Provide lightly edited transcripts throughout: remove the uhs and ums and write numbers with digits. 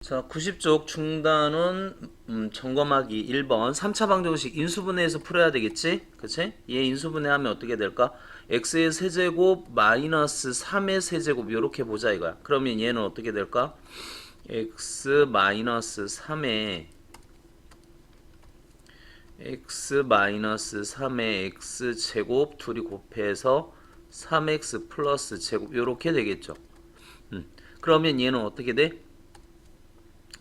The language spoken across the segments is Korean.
자, 90쪽 중단원 점검하기 1번 3차 방정식 인수분해해서 풀어야 되겠지? 그치? 얘 인수분해하면 어떻게 될까? x의 세제곱 마이너스 3의 세제곱 이렇게 보자 이거야. 그러면 얘는 어떻게 될까? x 마이너스 3의 x제곱 둘이 곱해서 3x 플러스 제곱 이렇게 되겠죠. 그러면 얘는 어떻게 돼?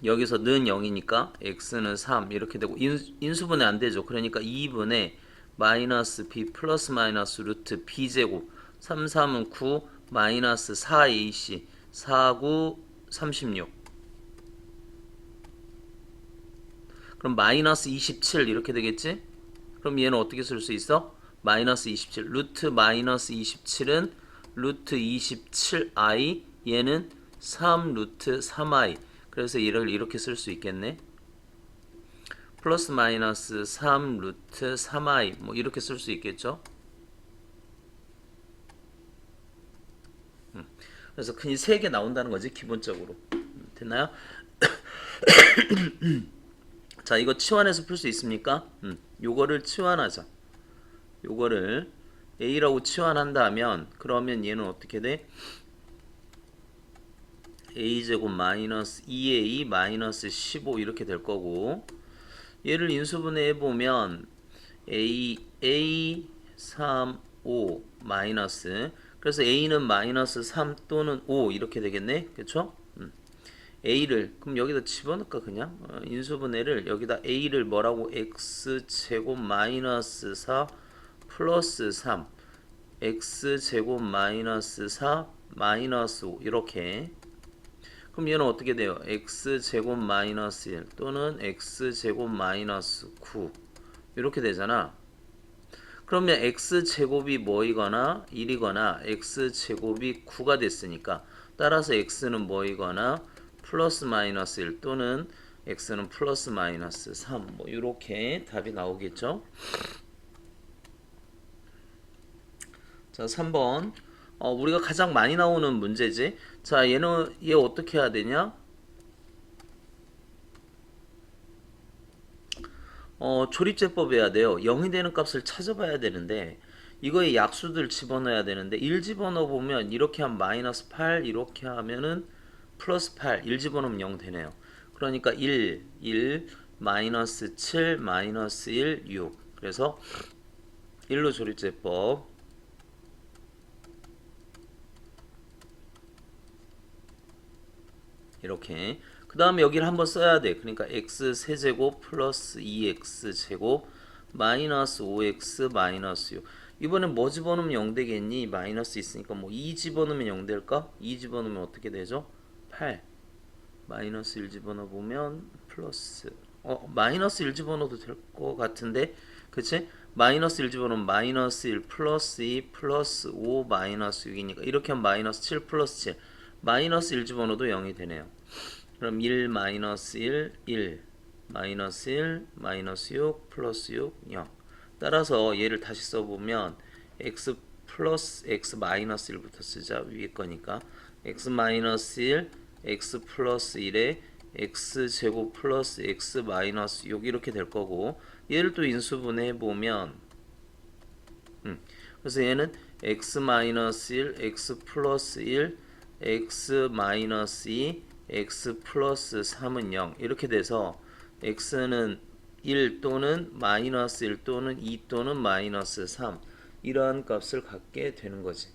여기서 는 0이니까 x는 3 이렇게 되고 인수분해 안 되죠. 그러니까 2분의 마이너스 b 플러스 마이너스 루트 b 제곱 3, 3은 9 마이너스 4ac 4, 9, 36 그럼 마이너스 27 이렇게 되겠지? 그럼 얘는 어떻게 쓸 수 있어? 마이너스 27 루트 마이너스 27은 루트 27i 얘는 3 루트 3i 그래서 얘를 이렇게 쓸 수 있겠네. 플러스 마이너스 3 루트 3i 뭐 이렇게 쓸 수 있겠죠. 그래서 흔히 3개 나온다는 거지 기본적으로. 됐나요? 자, 이거 치환해서 풀 수 있습니까? 요거를 치환하자. 요거를 a라고 치환한다면 그러면 얘는 어떻게 돼? a제곱 마이너스 2a 마이너스 15 이렇게 될 거고 얘를 인수분해 해보면 a 3 5 마이너스 그래서 a는 마이너스 3 또는 5 이렇게 되겠네 그쵸? a를 그럼 여기다 집어넣을까 그냥 인수분해를 여기다 a를 뭐라고 x제곱 마이너스 4 플러스 3 x제곱 마이너스 4 마이너스 5 이렇게 그럼 얘는 어떻게 돼요? x제곱 마이너스 1 또는 x제곱 마이너스 9 이렇게 되잖아. 그러면 x제곱이 뭐이거나 1이거나 x제곱이 9가 됐으니까 따라서 x는 뭐이거나 플러스 마이너스 1 또는 x는 플러스 마이너스 3 뭐 이렇게 답이 나오겠죠. 자 3번 우리가 가장 많이 나오는 문제지. 자 얘 어떻게 해야 되냐? 조립제법 해야 돼요. 0이 되는 값을 찾아봐야 되는데 이거에 약수들 집어넣어야 되는데 1 집어넣어 보면 이렇게 하면 마이너스 8 이렇게 하면은 플러스 8 1 집어넣으면 0 되네요. 그러니까 1 마이너스 7 마이너스 1 6 그래서 1로 조립제법 이렇게 그 다음에 여기를 한번 써야 돼. 그러니까 x 세제곱 플러스 2x 제곱 마이너스 5x 마이너스 6 이번엔 뭐 집어넣으면 0 되겠니? 마이너스 있으니까 뭐 2 집어넣으면 0 될까? 2 집어넣으면 어떻게 되죠? 8 마이너스 1 집어넣으면 플러스 마이너스 1 집어넣어도 될 것 같은데 그치? 마이너스 1 집어넣으면 마이너스 1 플러스 2 플러스 5 마이너스 6이니까 이렇게 하면 마이너스 7 플러스 7 마이너스 1 집어넣어도 0이 되네요. 그럼 1 마이너스 1 1 마이너스 1 마이너스 6 플러스 6 0 따라서 얘를 다시 써보면 x 플러스 x 마이너스 1부터 쓰자 위에 거니까 x 마이너스 1 x 플러스 1에 x 제곱 플러스 x 마이너스 6 이렇게 될 거고 얘를 또 인수분해 해보면 그래서 얘는 x 마이너스 1 x 플러스 1 x 마이너스 2 x 플러스 3은 0 이렇게 돼서 x는 1 또는 마이너스 1 또는 2 또는 마이너스 3 이러한 값을 갖게 되는 거지.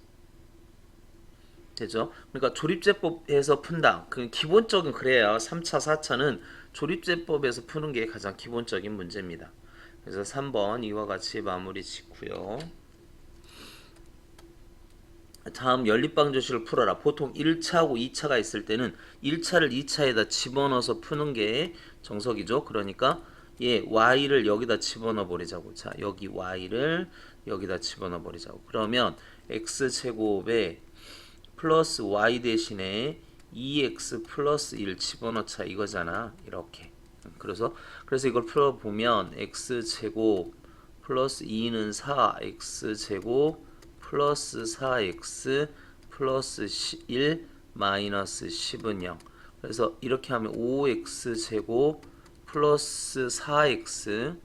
되죠? 그러니까 조립제법에서 푼다. 그 기본적인 그래야 3차, 4차는 조립제법에서 푸는 게 가장 기본적인 문제입니다. 그래서 3번 이와 같이 마무리 짓고요. 다음 연립방정식을 풀어라. 보통 1차하고 2차가 있을 때는 1차를 2차에다 집어넣어서 푸는 게 정석이죠. 그러니까 y를 여기다 집어넣어 버리자고. 자, 여기 y를 여기다 집어넣어 버리자고. 그러면 x제곱에 플러스 y 대신에 2x 플러스 1 집어넣자 이거잖아. 이렇게. 그래서 이걸 풀어보면 x제곱 플러스 2는 4 x제곱 플러스 4x 플러스 1 마이너스 10은 0 그래서 이렇게 하면 5x 제곱 플러스 4x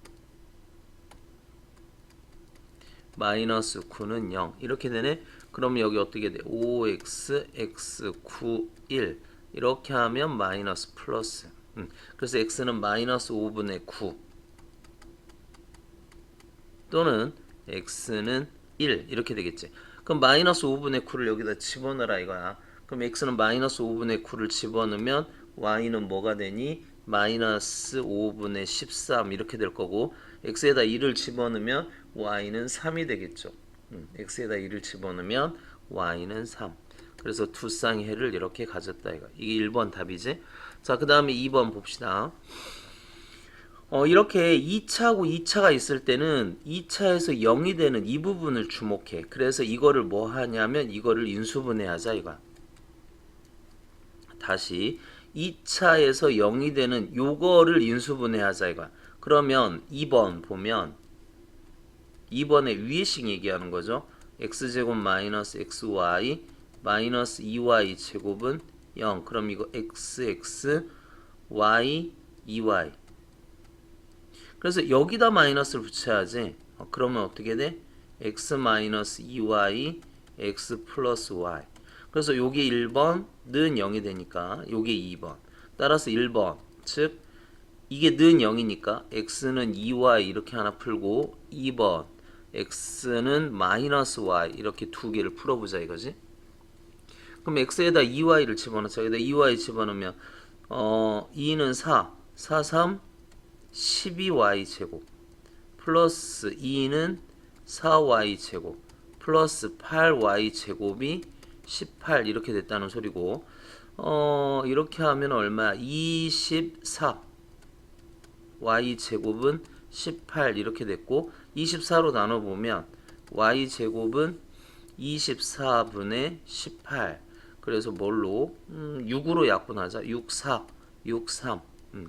마이너스 9는 0 이렇게 되네. 그러면 여기 어떻게 돼? 5x x 9 1 이렇게 하면 마이너스 플러스 그래서 x는 마이너스 5분의 9 또는 x는 1 이렇게 되겠지. 그럼 마이너스 5분의 9를 여기다 집어넣으라 이거야. 그럼 x는 마이너스 5분의 9를 집어넣으면 y는 뭐가 되니? 마이너스 5분의 13 이렇게 될 거고 x에다 1을 집어넣으면 y는 3이 되겠죠. x에다 1을 집어넣으면 y는 3. 그래서 두 쌍의 해를 이렇게 가졌다 이거. 이게 1번 답이지. 자, 그 다음에 2번 봅시다. 이렇게 2차하고 2차가 있을 때는 2차에서 0이 되는 이 부분을 주목해. 그래서 이거를 뭐 하냐면 이거를 인수분해하자 이거야. 다시 2차에서 0이 되는 요거를 인수분해하자 이거야. 그러면 2번 보면 2번의 위의식 얘기하는 거죠. x제곱 마이너스 xy 마이너스 2y 제곱은 0. 그럼 이거 xx y 2y 그래서 여기다 마이너스를 붙여야지. 그러면 어떻게 돼? x 마이너스 2y x 플러스 y 그래서 요게 1번는 0이 되니까 요게 2번 따라서 1번 즉 이게 는 0이니까 x는 2y 이렇게 하나 풀고 2번 x는 마이너스 y 이렇게 두 개를 풀어보자 이거지. 그럼 x에다 2y를 집어넣자. 여기다 2y 집어넣으면 2는 4 4 3 12y 제곱 플러스 2는 4y 제곱 플러스 8y 제곱이 18 이렇게 됐다는 소리고 이렇게 하면 얼마야? 24 y 제곱은 18 이렇게 됐고 24로 나눠보면 y 제곱은 24분의 18 그래서 뭘로? 6으로 약분하자. 6, 4, 6, 3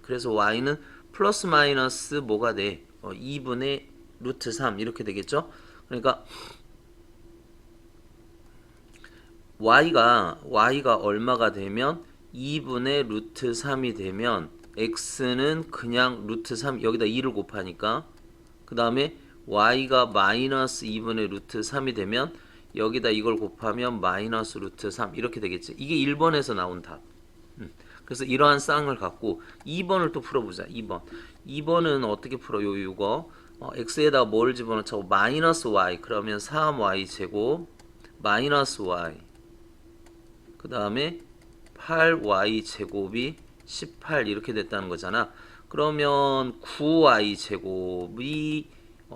그래서 y는 플러스 마이너스 뭐가 돼? 2분의 루트 3 이렇게 되겠죠? 그러니까 y가 얼마가 되면 2분의 루트 3이 되면 x는 그냥 루트 3 여기다 2를 곱하니까 그 다음에 y가 마이너스 2분의 루트 3이 되면 여기다 이걸 곱하면 마이너스 루트 3 이렇게 되겠지. 이게 1번에서 나온 답. 그래서 이러한 쌍을 갖고 2번을 또 풀어보자. 2번은 어떻게 풀어요? 이거 x에다가 뭘 집어넣자고 마이너스 y 그러면 3y 제곱 마이너스 y 그 다음에 8y 제곱이 18 이렇게 됐다는 거잖아. 그러면 9y 제곱이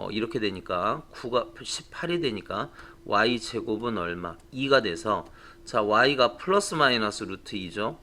이렇게 되니까 9가 18이 되니까 y 제곱은 얼마? 2가 돼서 자 y가 플러스 마이너스 루트 2죠.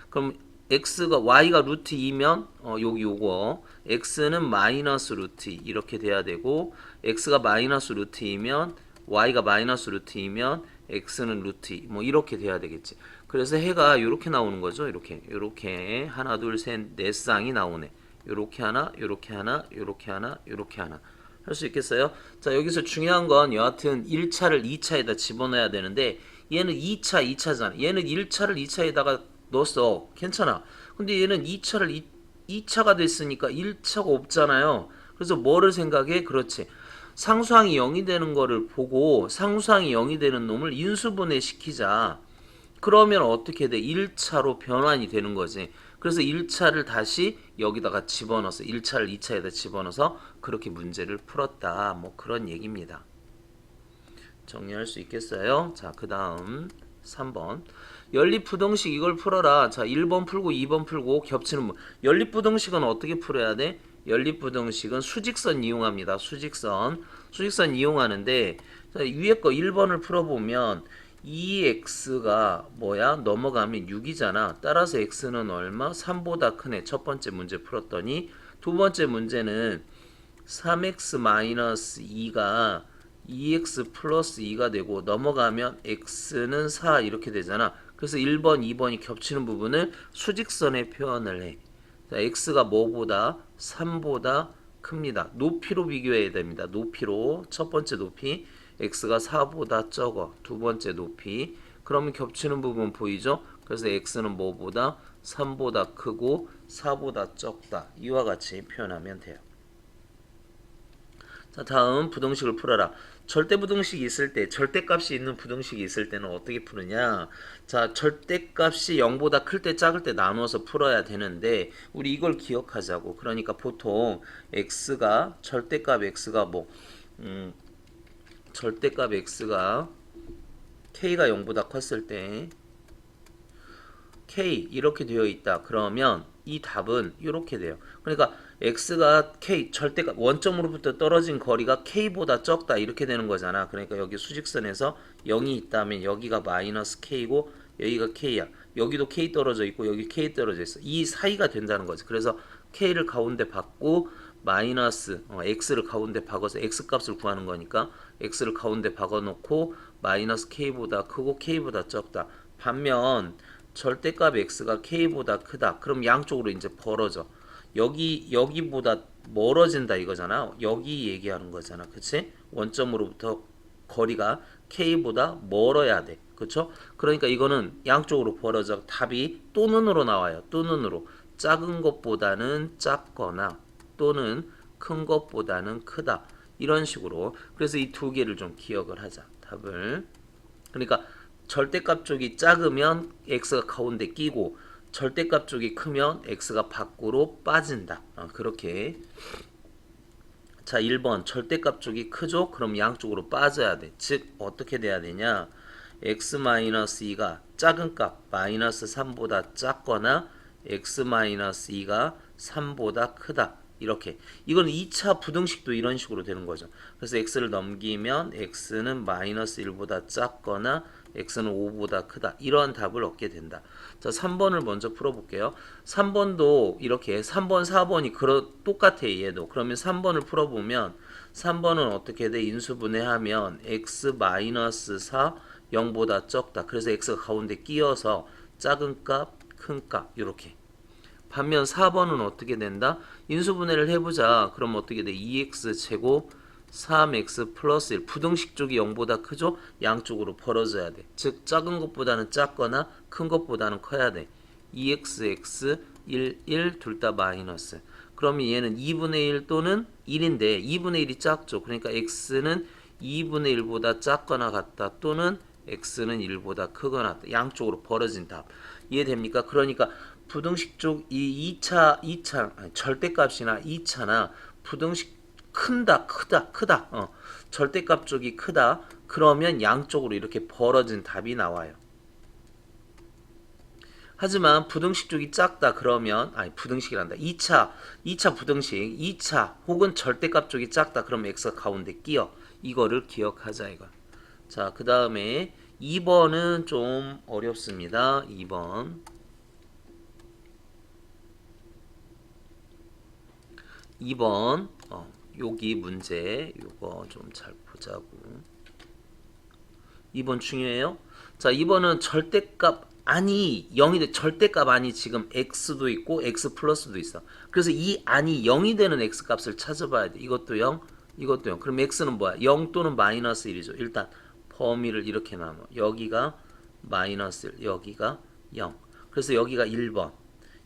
그럼 x가 y가 루트 2면 여기 요거 x는 마이너스 루트 2 이렇게 돼야 되고 x가 마이너스 루트 2면 y가 마이너스 루트 2면 x는 루트 2 뭐 이렇게 돼야 되겠지. 그래서 해가 이렇게 나오는 거죠. 이렇게 하나 둘 셋 네 쌍이 나오네. 요렇게 하나 요렇게 하나 요렇게 하나 요렇게 하나 할 수 있겠어요? 자 여기서 중요한 건 여하튼 1차를 2차에다 집어넣어야 되는데 얘는 2차잖아. 얘는 1차를 2차에다가 넣었어. 괜찮아. 근데 얘는 2차가 됐으니까 1차가 없잖아요. 그래서 뭐를 생각해? 그렇지. 상수항이 0이 되는 거를 보고 상수항이 0이 되는 놈을 인수분해 시키자. 그러면 어떻게 돼? 1차로 변환이 되는 거지. 그래서 1차를 다시 여기다가 집어넣어서 1차를 2차에다 집어넣어서 그렇게 문제를 풀었다. 뭐 그런 얘기입니다. 정리할 수 있겠어요? 자, 그 다음 3번 연립부등식 이걸 풀어라. 자 1번 풀고 2번 풀고 겹치는 연립부등식은 어떻게 풀어야 돼? 연립부등식은 수직선 이용합니다. 수직선 이용하는데 자, 위에 거 1번을 풀어보면 2x가 뭐야? 넘어가면 6이잖아. 따라서 x는 얼마? 3보다 크네. 첫 번째 문제 풀었더니 두 번째 문제는 3x-2가 2x 플러스 2가 되고 넘어가면 x는 4 이렇게 되잖아. 그래서 1번, 2번이 겹치는 부분을 수직선에 표현을 해. 자, x가 뭐보다? 3보다 큽니다. 높이로 비교해야 됩니다. 높이로 첫 번째 높이 x가 4보다 적어. 두 번째 높이 그러면 겹치는 부분 보이죠? 그래서 x는 뭐보다? 3보다 크고 4보다 적다. 이와 같이 표현하면 돼요. 자, 다음 부등식을 풀어라. 절대부등식이 있을 때, 절대값이 있는 부등식이 있을 때는 어떻게 푸느냐? 자, 절대값이 0보다 클 때, 작을 때 나눠서 풀어야 되는데 우리 이걸 기억하자고. 그러니까 보통 x가 절대값 x가 뭐 절대값 x가 k가 0보다 컸을 때 k 이렇게 되어 있다. 그러면 이 답은 이렇게 돼요. 그러니까 x가 k 절대값 원점으로부터 떨어진 거리가 k보다 적다 이렇게 되는 거잖아. 그러니까 여기 수직선에서 0이 있다면 여기가 마이너스 k고 여기가 k야. 여기도 k 떨어져 있고 여기 k 떨어져 있어. 이 사이가 된다는 거지. 그래서 k를 가운데 받고 마이너스 x를 가운데 박아서 x 값을 구하는 거니까 x를 가운데 박아 놓고 마이너스 k보다 크고 k보다 적다. 반면 절대값 x가 k보다 크다. 그럼 양쪽으로 이제 벌어져. 여기보다 멀어진다 이거잖아. 여기 얘기하는 거잖아. 그치? 원점으로부터 거리가 k보다 멀어야 돼. 그쵸? 그러니까 이거는 양쪽으로 벌어져. 답이 또는으로 나와요. 또는으로. 작은 것보다는 작거나 또는 큰 것보다는 크다. 이런 식으로. 그래서 이 두 개를 좀 기억을 하자. 답을. 그러니까 절대값 쪽이 작으면 x가 가운데 끼고 절대값 쪽이 크면 x가 밖으로 빠진다. 그렇게. 자, 1번 절대값 쪽이 크죠? 그럼 양쪽으로 빠져야 돼. 즉 어떻게 돼야 되냐? x-2가 작은 값 마이너스 3보다 작거나 x-2가 3보다 크다. 이렇게. 이건 2차 부등식도 이런 식으로 되는 거죠. 그래서 x를 넘기면 x는 마이너스 1보다 작거나 x는 5보다 크다. 이러한 답을 얻게 된다. 자, 3번을 먼저 풀어볼게요. 3번도 이렇게 3번, 4번이 똑같아 얘도. 그러면 3번을 풀어보면 3번은 어떻게 돼? 인수분해하면 x-4 0보다 적다. 그래서 x가 가운데 끼어서 작은 값, 큰 값 이렇게. 반면 4번은 어떻게 된다? 인수분해를 해보자. 그럼 어떻게 돼? 2x 제곱 3x 플러스 1. 부등식 쪽이 0보다 크죠? 양쪽으로 벌어져야 돼. 즉 작은 것보다는 작거나 큰 것보다는 커야 돼. 2x, 1 둘 다 마이너스. 그러면 얘는 2분의 1 또는 1인데 2분의 1이 작죠. 그러니까 x는 2분의 1보다 작거나 같다. 또는 x는 1보다 크거나 같다. 양쪽으로 벌어진 답. 이해됩니까? 그러니까 부등식 쪽 이 2차 절대값이나 2차나 부등식 크다. 절대값 쪽이 크다. 그러면 양쪽으로 이렇게 벌어진 답이 나와요. 하지만 부등식 쪽이 작다 그러면 부등식이란다. 2차 부등식 2차 혹은 절대값 쪽이 작다 그러면 x가 가운데 끼어. 이거를 기억하자 이거. 자, 그 다음에 2번은 좀 어렵습니다. 2번 여기 문제 요거 좀 잘 보자고. 2번 중요해요. 자, 2번은 절대값 아니 0이 돼. 절대값 아니 지금 x도 있고 x 플러스도 있어. 그래서 이 아니 0이 되는 x 값을 찾아봐야 돼. 이것도 0, 이것도 0. 그럼 x는 뭐야? 0 또는 마이너스 1이죠. 일단 범위를 이렇게 나눠. 여기가 마이너스 1, 여기가 0. 그래서 여기가 1번,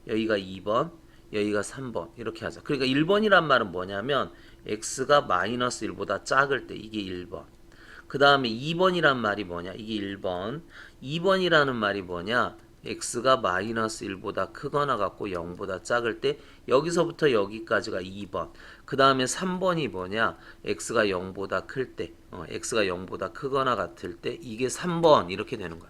여기가 2번, 여기가 3번 이렇게 하자. 그러니까 1번이란 말은 뭐냐면 x가 마이너스 1보다 작을 때 이게 1번. 그 다음에 2번이란 말이 뭐냐? 이게 1번. 2번이라는 말이 뭐냐? x가 마이너스 1보다 크거나 같고 0보다 작을 때 여기서부터 여기까지가 2번. 그 다음에 3번이 뭐냐? x가 0보다 클 때, x가 0보다 크거나 같을 때 이게 3번 이렇게 되는 거야.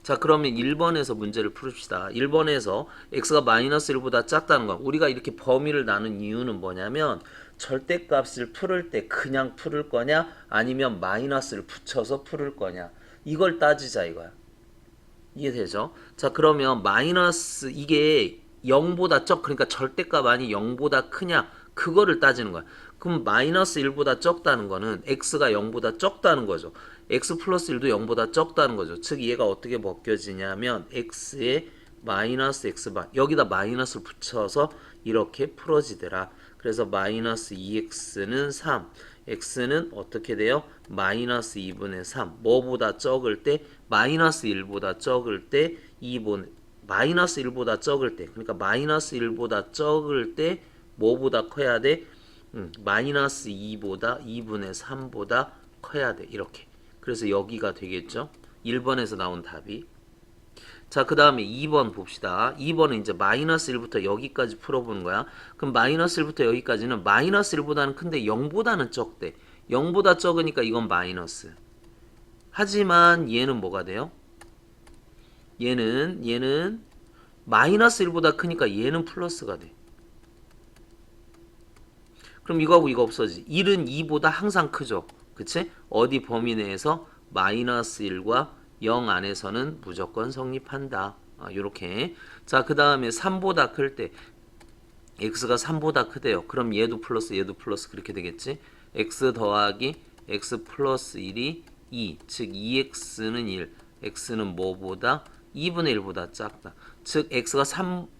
자, 그러면 1번에서 문제를 풀읍시다. 1번에서 x가 마이너스 1보다 작다는 거. 우리가 이렇게 범위를 나눈 이유는 뭐냐면 절대값을 풀을 때 그냥 풀을 거냐 아니면 마이너스를 붙여서 풀을 거냐 이걸 따지자 이거야. 이해되죠? 자, 그러면 마이너스 이게 0보다 그러니까 절대값 아니 0보다 크냐 그거를 따지는 거야. 그럼 마이너스 1보다 적다는 거는 x가 0보다 적다는 거죠. x 플러스 1도 0보다 적다는 거죠. 즉 얘가 어떻게 벗겨지냐면 x에 마이너스 x바 여기다 마이너스를 붙여서 이렇게 풀어지더라. 그래서 마이너스 2x는 3 x는 어떻게 돼요? 마이너스 2분의 3 뭐보다 적을 때 마이너스 1보다 적을 때 2분 마이너스 1보다 적을 때 그러니까 마이너스 1보다 적을 때 뭐보다 커야 돼? 마이너스 2보다 2분의 3보다 커야 돼. 이렇게. 그래서 여기가 되겠죠. 1번에서 나온 답이. 자, 그 다음에 2번 봅시다. 2번은 이제 마이너스 1부터 여기까지 풀어보는 거야. 그럼 마이너스 1부터 여기까지는 마이너스 1보다는 큰데 0보다는 적대. 0보다 적으니까 이건 마이너스. 하지만 얘는 뭐가 돼요? 얘는 마이너스 1보다 크니까 얘는 플러스가 돼. 그럼 이거하고 이거 없어지지. 1은 2보다 항상 크죠. 그치? 어디 범위 내에서 마이너스 1과 0 안에서는 무조건 성립한다. 요렇게. 자, 그 다음에 3보다 클 때 x가 3보다 크대요. 그럼 얘도 플러스 그렇게 되겠지. x 더하기 x 플러스 1이 2. 즉 2x는 1. x는 뭐보다? 2분의 1보다 작다. 즉 x가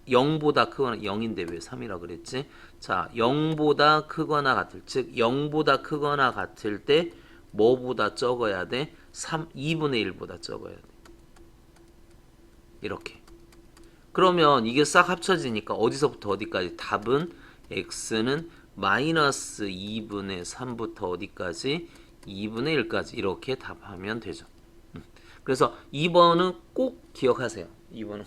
0보다 크거나 0인데 왜 3이라 그랬지? 자, 0보다 크거나 같을 즉 0보다 크거나 같을 때 뭐보다 적어야 돼? 2분의 1보다 적어야 돼. 이렇게. 그러면 이게 싹 합쳐지니까 어디서부터 어디까지? 답은 x는 마이너스 2분의 3부터 어디까지? 2분의 1까지 이렇게 답하면 되죠. 그래서 2번은 꼭 기억하세요. 2번은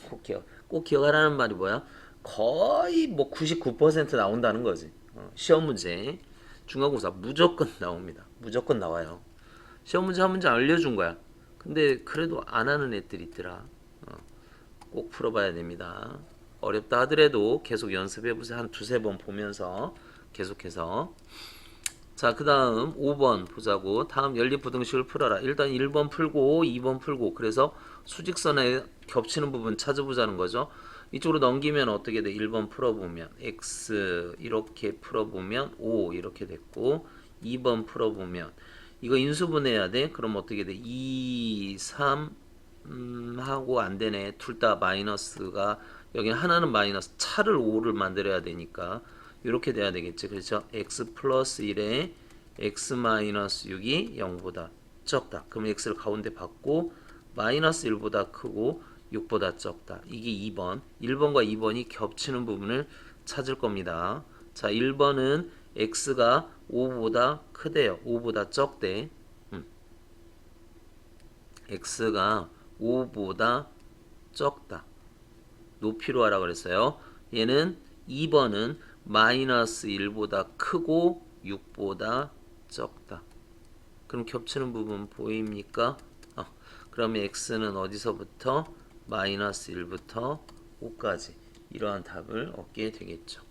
꼭 기억하라는 말이 뭐야? 거의 뭐 99% 나온다는 거지. 시험 문제 중간고사 무조건 나옵니다. 무조건 나와요. 시험 문제 한 문제 알려준 거야. 근데 그래도 안 하는 애들이 있더라. 꼭 풀어봐야 됩니다. 어렵다 하더라도 계속 연습해보세요. 한 두세 번 보면서 계속해서. 자, 그 다음 5번 보자고. 다음 연립부등식을 풀어라. 일단 1번 풀고 2번 풀고 그래서 수직선에 겹치는 부분 찾아보자는 거죠. 이쪽으로 넘기면 어떻게 돼? 1번 풀어보면 x 이렇게 풀어보면 5 이렇게 됐고 2번 풀어보면 이거 인수분해해야 돼. 그럼 어떻게 돼? 2, 3 하고 안 되네. 둘 다 마이너스가 여기 하나는 마이너스 차를 5를 만들어야 되니까 이렇게 돼야 되겠지. 그렇죠? x 플러스 1에 x 마이너스 6이 0보다 적다. 그럼 x를 가운데 받고 마이너스 1보다 크고 6보다 적다. 이게 2번. 1번과 2번이 겹치는 부분을 찾을 겁니다. 자, 1번은 x가 5보다 크대요. 5보다 적대. x가 5보다 적다. 높이로 하라 그랬어요. 얘는 2번은 마이너스 1보다 크고 6보다 적다. 그럼 겹치는 부분 보입니까? 그러면 x는 어디서부터? 마이너스 1부터 5까지 이러한 답을 얻게 되겠죠.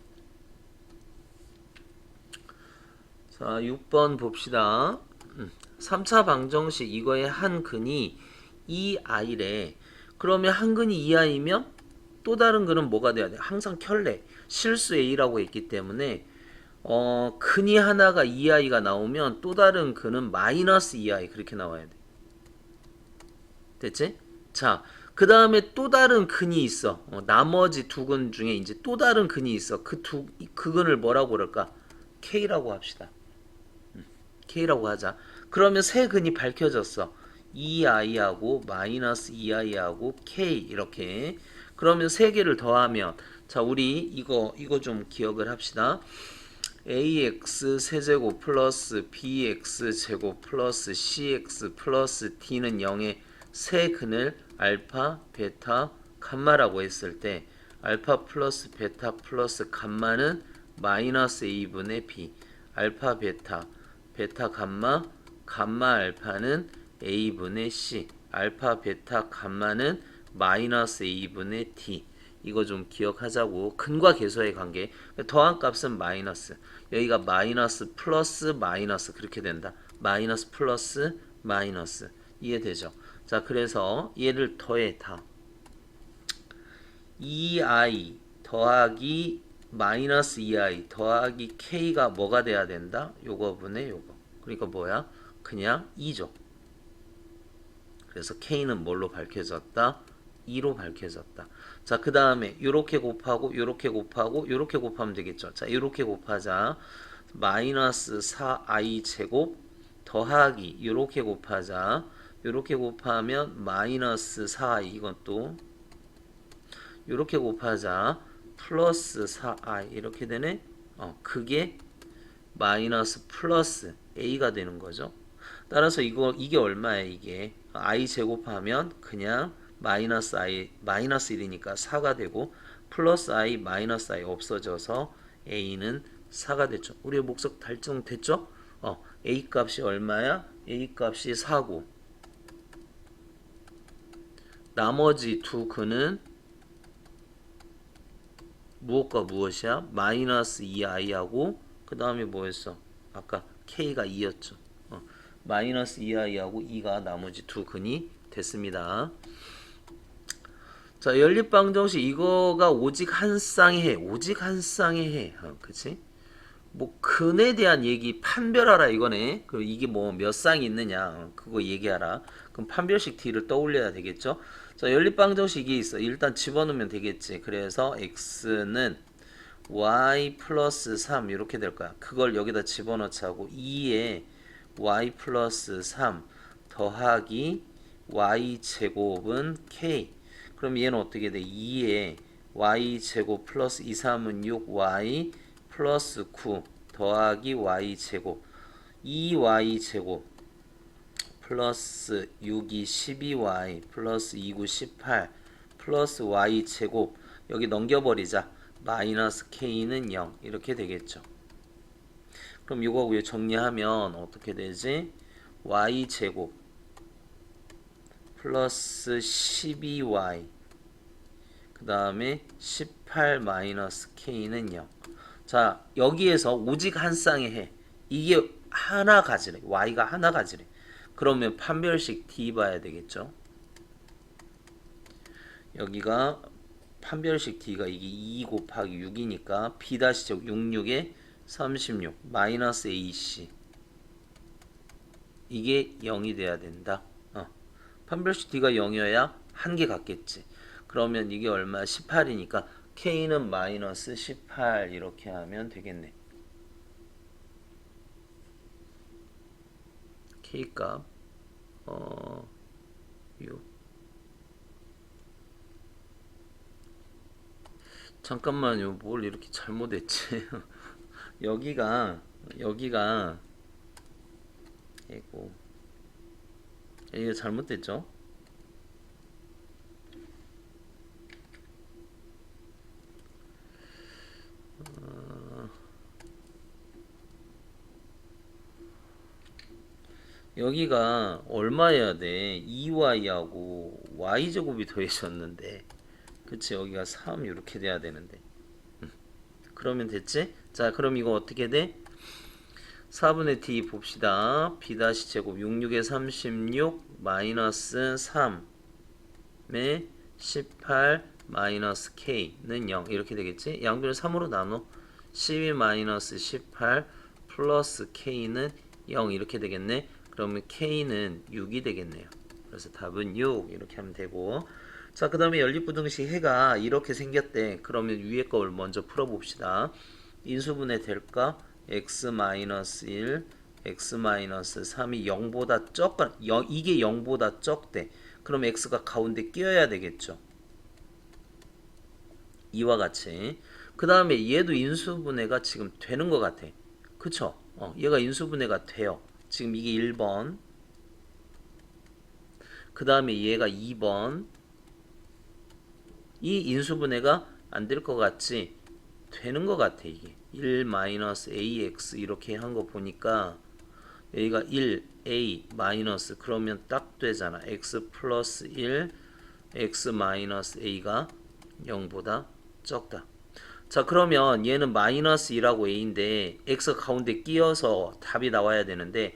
자, 6번 봅시다. 3차 방정식 이거의 한 근이 2i래. 그러면 한 근이 2i면 또 다른 근은 뭐가 돼야 돼? 항상 켤레. 실수 a라고 했기 때문에 근이 하나가 2i가 나오면 또 다른 근은 마이너스 2i 그렇게 나와야 돼. 됐지? 자, 그 다음에 또 다른 근이 있어. 나머지 두 근 중에 이제 또 다른 근이 있어. 그 근을 뭐라고 그럴까? K라고 합시다. K라고 하자. 그러면 세 근이 밝혀졌어. 2i하고 마이너스 2i하고 K 이렇게. 그러면 세 개를 더하면 자, 우리 이거 좀 기억을 합시다. ax 세제곱 플러스 bx 제곱 플러스 cx 플러스 d는 0의 세 근을 알파, 베타, 감마라고 했을 때 알파 플러스 베타 플러스 감마는 마이너스 a분의 b 알파 베타, 베타 감마, 감마 알파는 a분의 c 알파 베타 감마는 마이너스 a분의 d 이거 좀 기억하자고. 근과 계수의 관계. 더한 값은 마이너스. 여기가 마이너스 플러스 마이너스 그렇게 된다. 마이너스 플러스 마이너스. 이해되죠? 자, 그래서 얘를 더해 다. 2i 더하기 마이너스 2i 더하기 k가 뭐가 돼야 된다? 요거분의 요거. 그러니까 뭐야? 그냥 2죠. 그래서 k는 뭘로 밝혀졌다? 2로 밝혀졌다. 자, 그 다음에 요렇게 곱하고 요렇게 곱하고 요렇게 곱하면 되겠죠. 자, 요렇게 곱하자. 마이너스 4i 제곱 더하기 요렇게 곱하자. 요렇게 곱하면 마이너스 4i 이건 또 요렇게 곱하자 플러스 4i 이렇게 되네. 그게 마이너스 플러스 a가 되는 거죠. 따라서 이게 얼마야 이게 i 제곱하면 그냥 마이너스 i 마이너스 1이니까 4가 되고 플러스 i 마이너스 i 없어져서 a는 4가 됐죠. 우리의 목적 달성됐죠? a 값이 얼마야? a 값이 4고 나머지 두 근은 무엇과 무엇이야? 마이너스 2i하고 그 다음에 뭐였어? 아까 k가 2였죠. 마이너스 2i하고 2가 나머지 두 근이 됐습니다. 자, 연립방정식 이거가 오직 한 쌍의 해. 오직 한 쌍의 해. 그치? 뭐 근에 대한 얘기 판별하라 이거네. 그리고 이게 뭐 몇 쌍이 있느냐 그거 얘기하라. 그럼 판별식 D를 떠올려야 되겠죠. 자, 연립방정식이 있어. 일단 집어넣으면 되겠지. 그래서 x는 y 플러스 3 이렇게 될 거야. 그걸 여기다 집어넣자고 2에 y 플러스 3 더하기 y 제곱은 k. 그럼 얘는 어떻게 돼? 2에 y 제곱 플러스 2, 3은 6y 플러스 9 더하기 y 제곱 2y 제곱 플러스 6이 12y 플러스 2구 18 플러스 y 제곱 여기 넘겨버리자 마이너스 k는 0 이렇게 되겠죠. 그럼 이거 왜 정리하면 어떻게 되지? y 제곱 플러스 12y 그 다음에 18 마이너스 k는 0. 자, 여기에서 오직 한 쌍의 해. 이게 하나 가지래. y가 하나 가지래. 그러면 판별식 D 봐야 되겠죠. 여기가 판별식 D가 이게 2 곱하기 6이니까 B-즉 66에 36 마이너스 AC 이게 0이 돼야 된다. 판별식 D가 0이어야 한 개 같겠지. 그러면 이게 얼마? 18이니까 K는 마이너스 18 이렇게 하면 되겠네. K값 잠깐만요. 뭘 이렇게 잘못했지? 여기가 이거 여기가 잘못됐죠? 여기가 얼마여야 돼? 2y하고 y제곱이 더해졌는데 그치 여기가 3 이렇게 돼야 되는데 그러면 됐지? 자 그럼 이거 어떻게 돼? 4분의 t 봅시다. b-제곱 66에 36 마이너스 3에 18 마이너스 k는 0 이렇게 되겠지? 양변을 3으로 나눠 12 마이너스 18 플러스 k는 0 이렇게 되겠네. 그러면 k는 6이 되겠네요. 그래서 답은 6 이렇게 하면 되고 자 그 다음에 연립부등식 해가 이렇게 생겼대. 그러면 위에 걸 먼저 풀어봅시다. 인수분해 될까? x-1 x-3이 0보다 적거나 이게 0보다 적대. 그럼 x가 가운데 끼어야 되겠죠. 이와 같이 그 다음에 얘도 인수분해가 지금 되는 것 같아. 그쵸? 얘가 인수분해가 돼요. 지금 이게 1번 그 다음에 얘가 2번 이 인수분해가 안 될 것 같지? 되는 것 같아. 이게 1-ax 이렇게 한 거 보니까 여기가 1a 마이너스 그러면 딱 되잖아. x 플러스 1 x 마이너스 a가 0보다 적다. 자 그러면 얘는 마이너스 2라고 a인데 x 가운데 끼어서 답이 나와야 되는데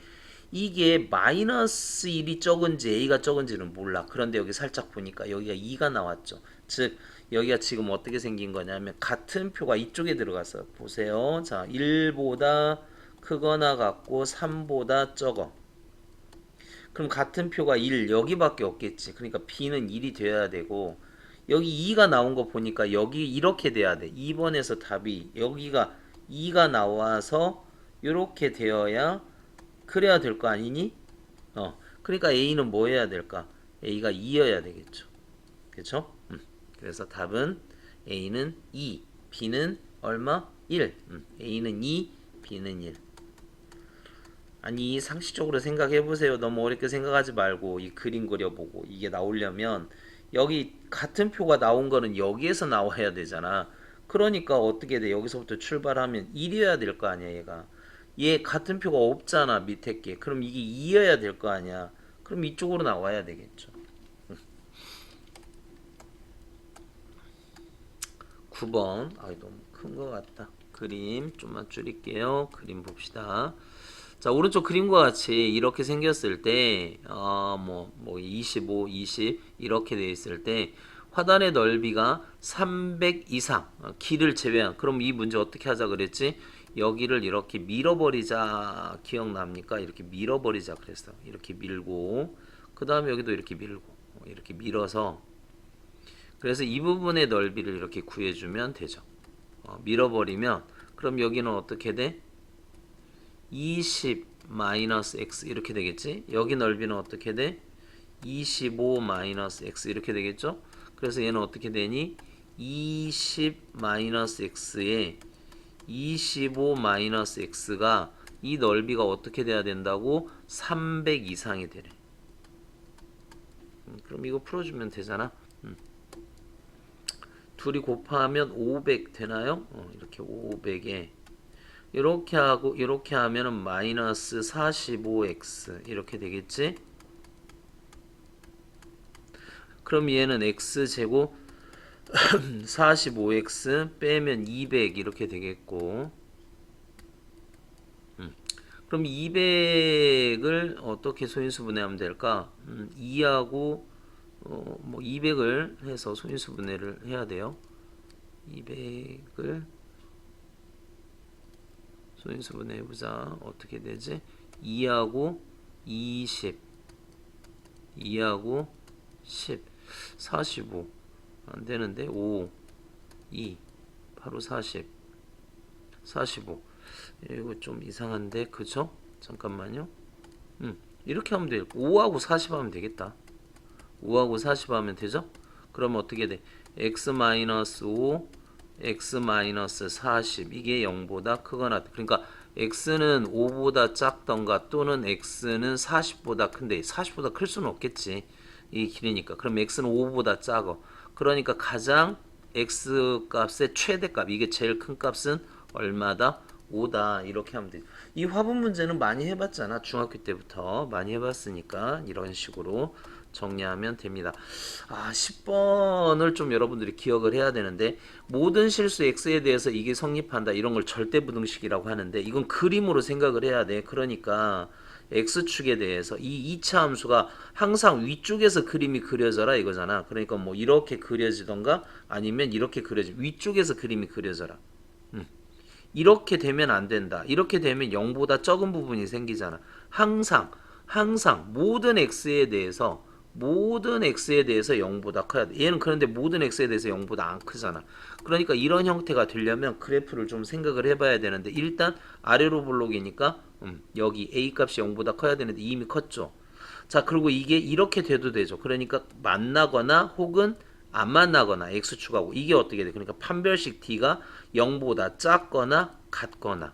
이게 마이너스 1이 적은지 a가 적은지는 몰라. 그런데 여기 살짝 보니까 여기가 2가 나왔죠. 즉 여기가 지금 어떻게 생긴 거냐면 같은 표가 이쪽에 들어갔어. 보세요. 자 1보다 크거나 같고 3보다 적어. 그럼 같은 표가 1 여기밖에 없겠지. 그러니까 b는 1이 되어야 되고 여기 2가 나온 거 보니까 여기 이렇게 돼야 돼. 2번에서 답이 여기가 2가 나와서 이렇게 되어야 그래야 될 거 아니니? 그러니까 A는 뭐 해야 될까? A가 2여야 되겠죠. 그렇죠? 그래서 답은 A는 2, B는 얼마? 1. A는 2, B는 1. 아니 상식적으로 생각해 보세요. 너무 어렵게 생각하지 말고 이 그림 그려보고 이게 나오려면 여기 같은 표가 나온 거는 여기에서 나와야 되잖아. 그러니까 어떻게 돼? 여기서부터 출발하면 1이어야 될 거 아니야 얘가. 얘 같은 표가 없잖아 밑에 게. 그럼 이게 2여야 될 거 아니야. 그럼 이쪽으로 나와야 되겠죠. 9번. 아 너무 큰 거 같다. 그림 좀만 줄일게요. 그림 봅시다. 자, 오른쪽 그림과 같이 이렇게 생겼을 때, 25, 20 이렇게 돼 있을 때 화단의 넓이가 300 이상, 길을 제외한. 그럼 이 문제 어떻게 하자 그랬지? 여기를 이렇게 밀어버리자. 기억납니까? 이렇게 밀어버리자 그랬어. 이렇게 밀고, 그 다음에 여기도 이렇게 밀고, 이렇게 밀어서. 그래서 이 부분의 넓이를 이렇게 구해주면 되죠. 밀어버리면, 그럼 여기는 어떻게 돼? 20 마이너스 x 이렇게 되겠지. 여기 넓이는 어떻게 돼? 25 마이너스 x 이렇게 되겠죠. 그래서 얘는 어떻게 되니? 20 마이너스 x에 25 마이너스 x가 이 넓이가 어떻게 돼야 된다고? 300 이상이 되래. 그럼 이거 풀어주면 되잖아. 둘이 곱하면 500 되나요? 이렇게 500에 이렇게 하고 이렇게 하면은 마이너스 45x 이렇게 되겠지? 그럼 얘는 x제곱 45x 빼면 200 이렇게 되겠고, 그럼 200을 어떻게 소인수분해하면 될까? 2하고 200을 해서 소인수분해를 해야 돼요. 200을 소인수분해 해보자. 어떻게 되지? 2하고 20, 2하고 10, 45 안되는데 5, 2 바로 40, 45 이거 좀 이상한데 그쵸? 잠깐만요. 이렇게 하면 돼. 5하고 40 하면 되겠다. 5하고 40 하면 되죠? 그러면 어떻게 돼? x-5 x-40 이게 0보다 크거나, 그러니까 x는 5보다 작던가 또는 x는 40보다 큰데 40보다 클 수는 없겠지. 이 길이니까. 그럼 x는 5보다 작어. 그러니까 가장 x 값의 최대값, 이게 제일 큰 값은 얼마다? 5다. 이렇게 하면 돼. 이 화분 문제는 많이 해봤잖아. 중학교 때부터 많이 해봤으니까 이런 식으로 정리하면 됩니다. 10번을 좀 여러분들이 기억을 해야 되는데, 모든 실수 x에 대해서 이게 성립한다 이런 걸 절대부등식이라고 하는데, 이건 그림으로 생각을 해야 돼. 그러니까 x축에 대해서 이 2차 함수가 항상 위쪽에서 그림이 그려져라 이거잖아. 그러니까 뭐 이렇게 그려지던가 아니면 이렇게 위쪽에서 그림이 그려져라. 이렇게 되면 안 된다. 이렇게 되면 0보다 적은 부분이 생기잖아. 항상 모든 x에 대해서 0보다 커야 돼. 얘는 그런데 모든 x에 대해서 0보다 안 크잖아. 그러니까 이런 형태가 되려면 그래프를 좀 생각을 해봐야 되는데, 일단 아래로 볼록이니까 여기 a 값이 0보다 커야 되는데 이미 컸죠. 자, 그리고 이게 이렇게 돼도 되죠. 그러니까 만나거나 혹은 안 만나거나 x축하고 이게 어떻게 돼? 그러니까 판별식 d가 0보다 작거나 같거나.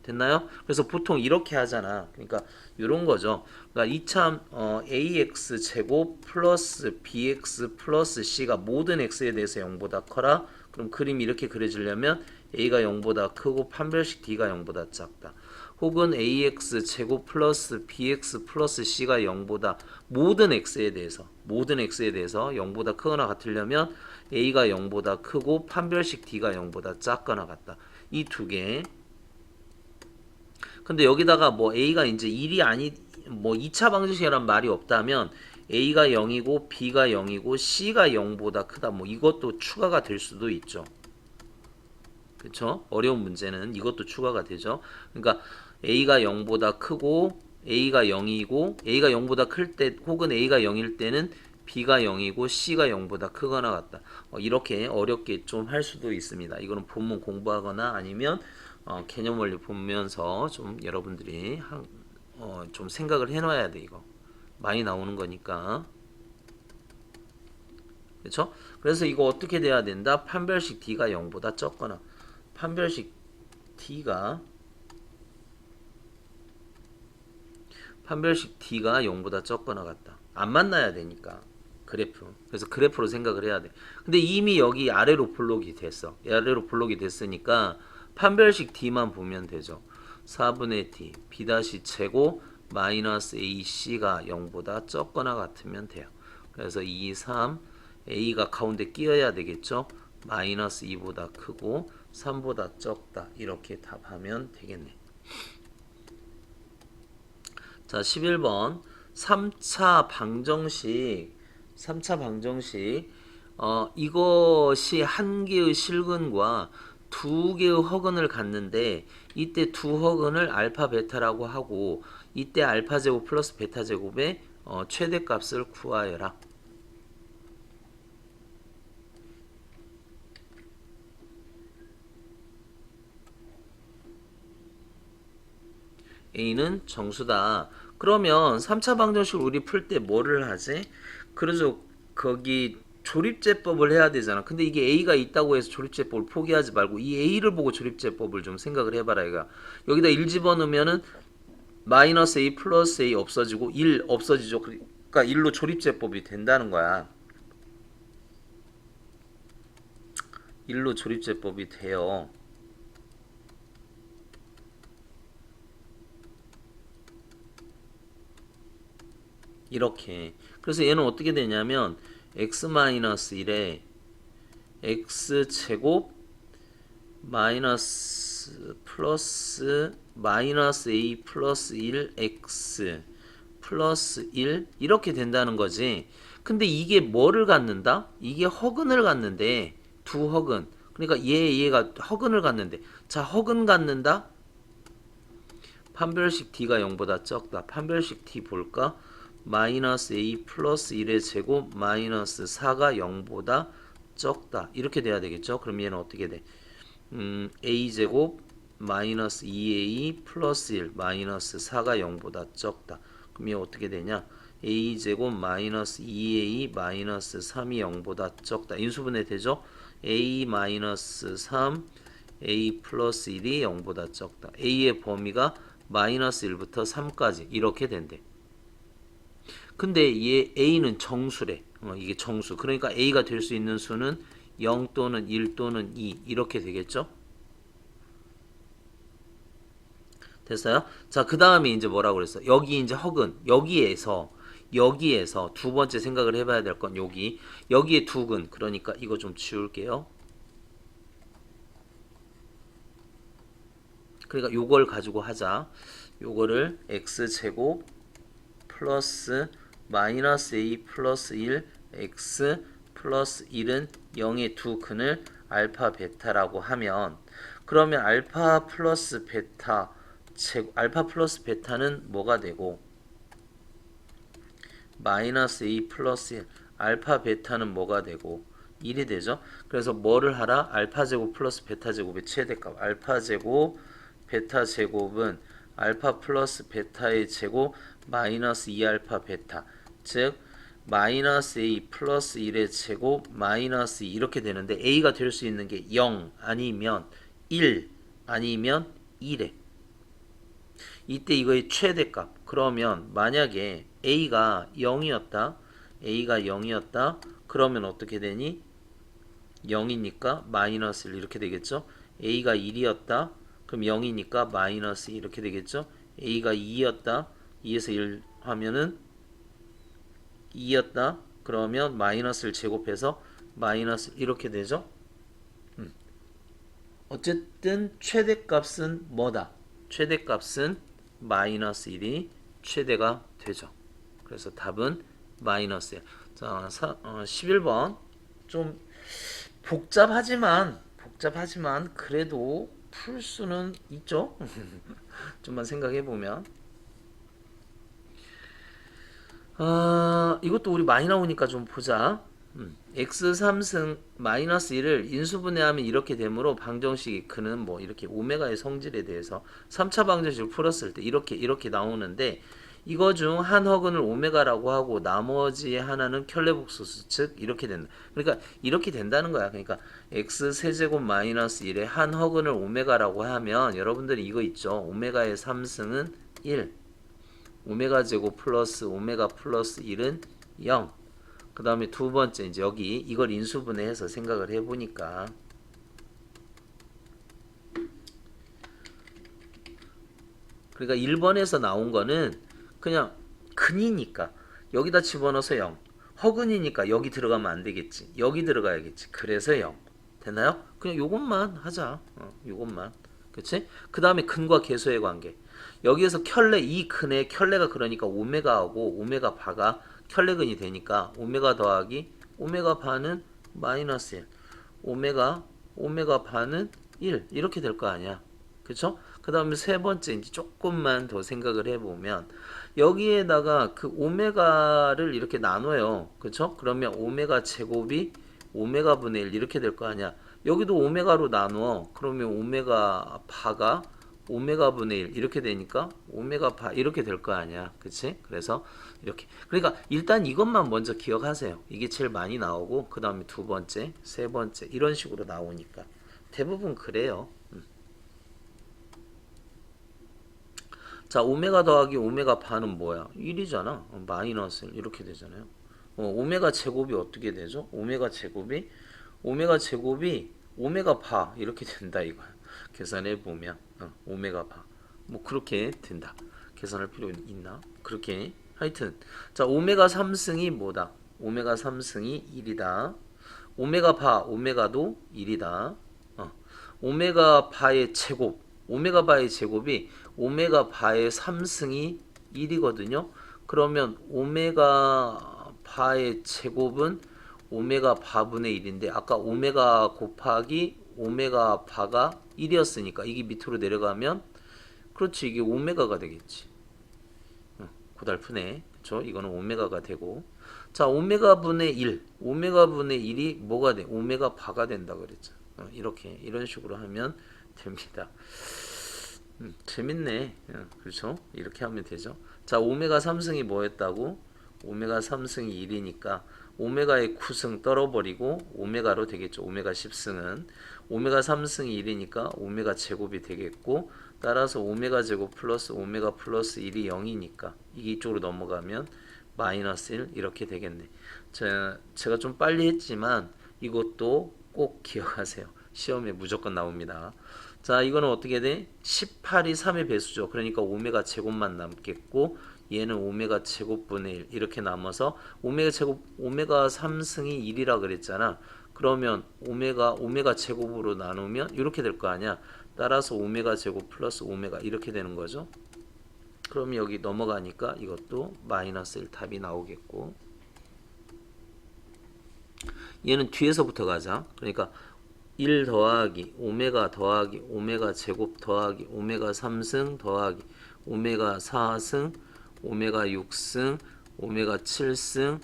됐나요? 그래서 보통 이렇게 하잖아. 그러니까 이런 거죠. 그러니까 이참 ax 제곱 플러스 bx 플러스 c가 모든 x에 대해서 0보다 커라. 그럼 그림이 이렇게 그려지려면 a가 0보다 크고 판별식 d가 0보다 작다. 혹은 ax 제곱 플러스 bx 플러스 c가 0보다 모든 x에 대해서 0보다 크거나 같으려면 a가 0보다 크고 판별식 d가 0보다 작거나 같다. 이 두 개. 근데 여기다가 뭐 a가 이제 1이 아니 뭐 2차 방정식이란 말이 없다면 a가 0이고 b가 0이고 c가 0보다 크다, 뭐 이것도 추가가 될 수도 있죠. 그쵸? 어려운 문제는 이것도 추가가 되죠. 그러니까 a가 0보다 크고 a가 0이고 a가 0보다 클 때 혹은 a가 0일 때는 b가 0이고 c가 0보다 크거나 같다. 이렇게 어렵게 좀 할 수도 있습니다. 이거는 본문 공부하거나 아니면 개념 원리 보면서 좀 여러분들이 좀 생각을 해놔야 돼 이거. 많이 나오는 거니까. 그렇죠? 그래서 이거 어떻게 돼야 된다? 판별식 D가 0보다 적거나 판별식 D가 0보다 적거나 같다. 안 만나야 되니까 그래프. 그래서 그래프로 생각을 해야 돼. 근데 이미 여기 아래로 블록이 됐어. 아래로 블록이 됐으니까 판별식 D만 보면 되죠. 4분의 D B 다시 제곱 마이너스 AC가 0보다 적거나 같으면 돼요. 그래서 2, 3 A가 가운데 끼어야 되겠죠. 마이너스 2보다 크고 3보다 적다. 이렇게 답하면 되겠네. 자, 11번 3차 방정식 이것이 한 개의 실근과 두 개의 허근을 갖는데 이때 두 허근을 알파 베타라고 하고 이때 알파 제곱 플러스 베타 제곱의 최대값을 구하여라. A는 정수다. 그러면 3차 방정식을 우리 풀 때 뭐를 하지? 그래서 거기 조립제법을 해야 되잖아. 근데 이게 A가 있다고 해서 조립제법을 포기하지 말고 이 A를 보고 조립제법을 좀 생각을 해봐라. 이가 여기다 1 집어넣으면은 마이너스 A 플러스 A 없어지고 1 없어지죠. 그러니까 1로 조립제법이 된다는 거야. 1로 조립제법이 돼요. 이렇게. 그래서 얘는 어떻게 되냐면 x-1에 x제곱 마이너스 플러스 마이너스 a 플러스 1 x 플러스 1 이렇게 된다는 거지. 근데 이게 뭐를 갖는다? 이게 허근을 갖는데 두 허근. 그러니까 얘가 허근을 갖는데 자 허근 갖는다? 판별식 D가 0보다 적다. 판별식 D 볼까? 마이너스 A 플러스 1의 제곱 마이너스 4가 0보다 적다. 이렇게 돼야 되겠죠? 그럼 얘는 어떻게 돼? A 제곱 마이너스 2A 플러스 1 마이너스 4가 0보다 적다. 그럼 얘 어떻게 되냐? A 제곱 마이너스 2A 마이너스 3이 0보다 적다. 인수분해 되죠? A 마이너스 3 A 플러스 1이 0보다 적다. A의 범위가 마이너스 1부터 3까지 이렇게 된대. 근데 얘 A는 정수래. 이게 정수. 그러니까 A가 될 수 있는 수는 0 또는 1 또는 2 이렇게 되겠죠? 됐어요? 자, 그 다음에 이제 뭐라고 그랬어? 여기 이제 허근. 여기에서 두 번째 생각을 해봐야 될 건 여기에 두 근. 그러니까 이거 좀 지울게요. 그러니까 요걸 가지고 하자. 요거를 x제곱 플러스 마이너스 a 플러스 1 x 플러스 1은 0의 두 근을 알파 베타라고 하면 그러면 알파 플러스 베타는 뭐가 되고 마이너스 a 플러스 1 알파 베타는 뭐가 되고 1이 되죠. 그래서 뭐를 하라? 알파 제곱 플러스 베타 제곱의 최대값 알파 제곱 베타 제곱은 알파 플러스 베타의 제곱 마이너스 2알파 베타 즉 마이너스 a 플러스 1의 제곱 마이너스 2 이렇게 되는데 a가 될 수 있는 게 0 아니면 1 아니면 1에 이때 이거의 최대값 그러면 만약에 a가 0이었다 그러면 어떻게 되니? 0이니까 마이너스 1 이렇게 되겠죠. a가 1이었다 그럼 0이니까 마이너스 2 이렇게 되겠죠. a가 2였다 2에서 1 하면은 2였다 그러면 마이너스를 제곱해서 마이너스 이렇게 되죠. 어쨌든 최대값은 뭐다? 최대값은 마이너스 1이 최대가 되죠. 그래서 답은 마이너스야. 자, 11번 좀 복잡하지만 그래도 풀 수는 있죠. 좀만 생각해 보면 이것도 우리 많이 나오니까 좀 보자. x3승 마이너스 1을 인수분해하면 이렇게 되므로 방정식이 그는 뭐 이렇게 오메가의 성질에 대해서 3차 방정식을 풀었을 때 이렇게 나오는데 이거 중 한 허근을 오메가라고 하고 나머지 하나는 켤레복소수 즉 이렇게 된다. 그러니까 이렇게 된다는 거야. 그러니까 x 세제곱 마이너스 1의 한 허근을 오메가라고 하면 여러분들이 이거 있죠. 오메가의 3승은 1, 오메가 제곱 플러스 오메가 플러스 1은 0. 그 다음에 두 번째 이제 여기 이걸 인수분해해서 생각을 해보니까 그러니까 1번에서 나온 거는 그냥 근이니까 여기다 집어넣어서 0, 허근이니까 여기 들어가면 안 되겠지, 여기 들어가야겠지, 그래서 0. 됐나요? 그냥 요것만 하자. 요것만. 그치? 그 다음에 근과 계수의 관계. 여기에서 켤레, 이 근의 켤레가 그러니까 오메가하고 오메가 바가 켤레근이 되니까 오메가 더하기 오메가 바는 마이너스 1, 오메가 바는 1 이렇게 될 거 아니야. 그쵸? 그 다음에 세 번째 이제 조금만 더 생각을 해보면 여기에다가 그 오메가를 이렇게 나눠요. 그쵸? 그러면 오메가 제곱이 오메가 분의 1 이렇게 될 거 아니야. 여기도 오메가로 나누어. 그러면 오메가 바가 오메가 분의 1 이렇게 되니까 오메가 바 이렇게 될 거 아니야. 그치? 그래서 이렇게. 그러니까 일단 이것만 먼저 기억하세요. 이게 제일 많이 나오고 그 다음에 두 번째, 세 번째 이런 식으로 나오니까 대부분 그래요. 자, 오메가 더하기 오메가 바는 뭐야? 1이잖아. 마이너스 1 이렇게 되잖아요. 오메가 제곱이 어떻게 되죠? 오메가 제곱이 오메가 바 이렇게 된다 이거야. 계산해 보면 오메가 바. 뭐 그렇게 된다. 계산할 필요 있나? 그렇게 하여튼 자, 오메가 3승이 뭐다? 오메가 3승이 1이다. 오메가 바, 오메가도 1이다. 오메가 바의 제곱, 오메가 바의 제곱이 오메가 바의 3승이 1이거든요. 그러면 오메가 바의 제곱은 오메가 바분의 1인데 아까 오메가 곱하기 오메가 바가 1이었으니까 이게 밑으로 내려가면 그렇지 이게 오메가가 되겠지. 고달프네. 그렇죠? 이거는 오메가가 되고 자 오메가 분의 1 오메가 분의 1이 뭐가 돼? 오메가 바가 된다 그랬죠. 이렇게 이런 식으로 하면 됩니다. 재밌네. 그렇죠? 이렇게 하면 되죠. 자 오메가 3승이 뭐였다고? 오메가 3승이 1이니까 오메가의 9승 떨어버리고 오메가로 되겠죠. 오메가 10승은 오메가 3승이 1이니까 오메가 제곱이 되겠고 따라서 오메가 제곱 플러스 오메가 플러스 1이 0이니까 이게 이쪽으로 넘어가면 마이너스 1 이렇게 되겠네. 제가 좀 빨리 했지만 이것도 꼭 기억하세요. 시험에 무조건 나옵니다. 자 이거는 어떻게 돼? 18이 3의 배수죠. 그러니까 오메가 제곱만 남겠고 얘는 오메가 제곱분의 1 이렇게 남아서 오메가 제곱 오메가 3승이 1이라 그랬잖아. 그러면 오메가 제곱으로 나누면 이렇게 될 거 아니야. 따라서 오메가 제곱 플러스 오메가 이렇게 되는 거죠. 그럼 여기 넘어가니까 이것도 마이너스 1 답이 나오겠고 얘는 뒤에서부터 가자. 그러니까 1 더하기 오메가 더하기 오메가 제곱 더하기 오메가 3승 더하기 오메가 4승 오메가 6승 오메가 7승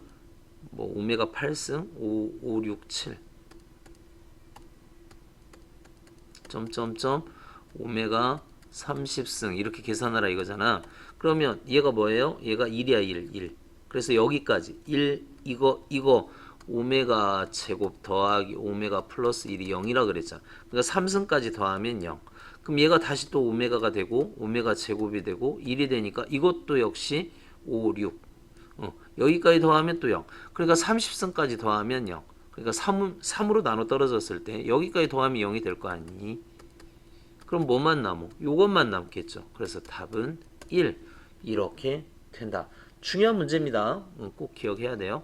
뭐 오메가 8승 5, 6, 7 점점점 오메가 30승 이렇게 계산하라 이거잖아. 그러면 얘가 뭐예요? 얘가 1이야 1. 그래서 여기까지 1 이거 오메가 제곱 더하기 오메가 플러스 1이 0이라 그랬잖아. 그러니까 3승까지 더하면 0. 그럼 얘가 다시 또 오메가가 되고 오메가 제곱이 되고 1이 되니까 이것도 역시 5, 6. 여기까지 더하면 또 0. 그러니까 30승까지 더하면 0. 그러니까 3으로 나눠 떨어졌을 때 여기까지 더하면 0이 될 거 아니니? 그럼 뭐만 남어? 요것만 남겠죠. 그래서 답은 1 이렇게 된다. 중요한 문제입니다. 꼭 기억해야 돼요.